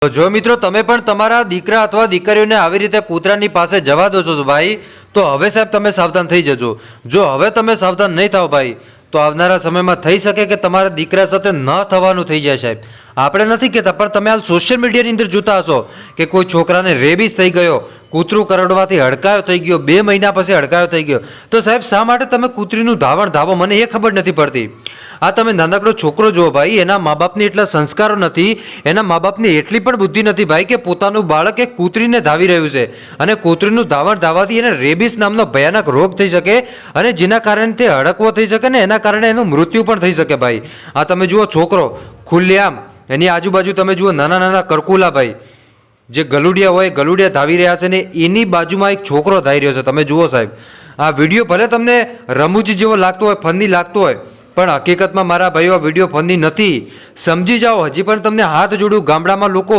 તો જો મિત્રો તમે પણ તમારા દીકરા અથવા દીકરીઓને આવી રીતે કૂતરાની પાસે જવા દો છો ભાઈ, તો હવે સાહેબ તમે સાવધાન થઈ જજો। જો હવે તમે સાવધાન નહીં થાવ ભાઈ, તો આવનારા સમયમાં થઈ શકે કે તમારા દીકરા સાથે ન થવાનું થઈ જાય સાહેબ। આપણે નથી કહેતા, પણ તમે હાલ સોશિયલ મીડિયાની અંદર જોતા હશો કે કોઈ છોકરાને રેબીસ થઈ ગયો, કૂતરું કરડવાથી હડકાયો થઈ ગયો, 2 મહિના પછી હડકાયો થઈ ગયો। તો સાહેબ શા માટે તમે કૂતરીનું ધાવણ ધાવો, મને એ ખબર નથી પડતી। આ તમે નાનકડો છોકરો જુઓ ભાઈ, એના મા બાપની એટલા સંસ્કારો નથી, એના મા બાપની એટલી પણ બુદ્ધિ નથી ભાઈ કે પોતાનું બાળક એક કૂતરીને ધાવી રહ્યું છે, અને કૂતરીનું ધાવણ ધાવાથી એને રેબીસ નામનો ભયાનક રોગ થઈ શકે, અને જેના કારણે તે હડકવો થઈ શકે ને એના કારણે એનું મૃત્યુ પણ થઈ શકે ભાઈ। આ તમે જુઓ છોકરો ખુલ્લેઆમ, એની આજુબાજુ તમે જુઓ નાના નાના કરકુલા ભાઈ, જે ગલુડિયા હોય, ગલુડિયા ધાવી રહ્યા છે ને એની બાજુમાં એક છોકરો ધાવી રહ્યો છે। તમે જુઓ સાહેબ, આ વિડીયો ભલે તમને રમૂજી જેવો લાગતો હોય, ફની લાગતો હોય, પણ હકીકતમાં મારા ભાઈઓ આ વિડીયો ફની નથી, સમજી જાઓ। હજી પણ તમને હાથ જોડું, ગામડામાં લોકો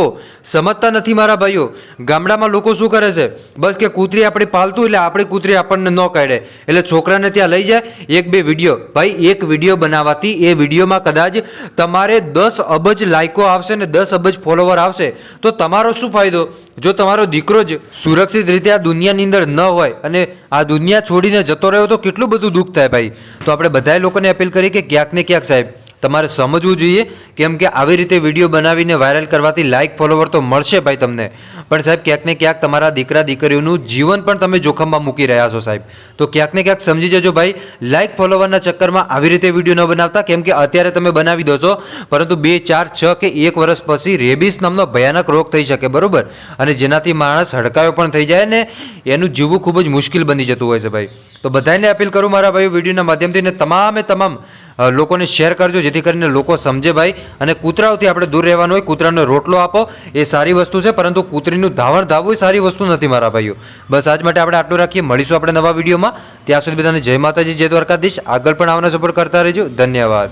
સમજતા નથી મારા ભાઈઓ। ગામડામાં લોકો શું કરે છે, બસ કે કૂતરી આપણી પાલતું એટલે આપણી કૂતરી આપણને ન કાઢે એટલે છોકરાને ત્યાં લઈ જાય, 1-2 વિડીયો, ભાઈ એક વિડીયો બનાવવાથી એ વિડીયોમાં કદાચ તમારે 10 અબજ લાઇકો આવશે ને 10 અબજ ફોલોવર આવશે, તો તમારો શું ફાયદો? જો તમારો દીકરો જ સુરક્ષિત રીતે આ દુનિયાની અંદર ન હોય અને આ દુનિયા છોડીને જતો રહ્યો તો કેટલું બધું દુઃખ થાય ભાઈ। તો આપણે બધાએ લોકોને અપીલ કરી કે ક્યાંક ને ક્યાંક સાહેબ તમારે સમજવું જોઈએ, કેમ કે આવી રીતે વિડીયો બનાવીને વાયરલ કરવાથી લાઇક ફોલોવર તો મળશે ભાઈ તમને, પણ સાહેબ ક્યાંક ને ક્યાંક તમારા દીકરા દીકરીઓનું જીવન પણ તમે જોખમમાં મૂકી રહ્યા છો સાહેબ। તો ક્યાંક ને ક્યાંક સમજી જજો ભાઈ, લાઇક ફોલોવરના ચક્કરમાં આવી રીતે વિડીયો ન બનાવતા, કેમ કે અત્યારે તમે બનાવી દો છો, પરંતુ 2, 4, 6 કે 1 વર્ષ પછી રેબીસ નામનો ભયાનક રોગ થઈ શકે, બરોબર, અને જેનાથી માણસ હડકાયો પણ થઈ જાય ને એનું જીવવું ખૂબ જ મુશ્કેલ બની જતું હોય છે ભાઈ। તો બધાને અપીલ કરું મારા ભાઈઓ, વિડીયોના માધ્યમથી ને તમામ લોકોને શેર કરજો, જેથી કરીને લોકો સમજે ભાઈ, અને કૂતરાઓથી આપણે દૂર રહેવાનું હોય। કૂતરાનો રોટલો આપો એ સારી વસ્તુ છે, પરંતુ કૂતરીનું ધાવણ ધાવવું એ સારી વસ્તુ નથી મારા ભાઈઓ। બસ આજ માટે આપણે આટલું રાખીએ, મળીશું આપણે નવા વિડીયોમાં। ત્યાં સુધી બધાને જય માતાજી, જય દ્વારકાધીશ। આગળ પણ આવવાનો સપોર્ટ કરતા રહેજો, ધન્યવાદ।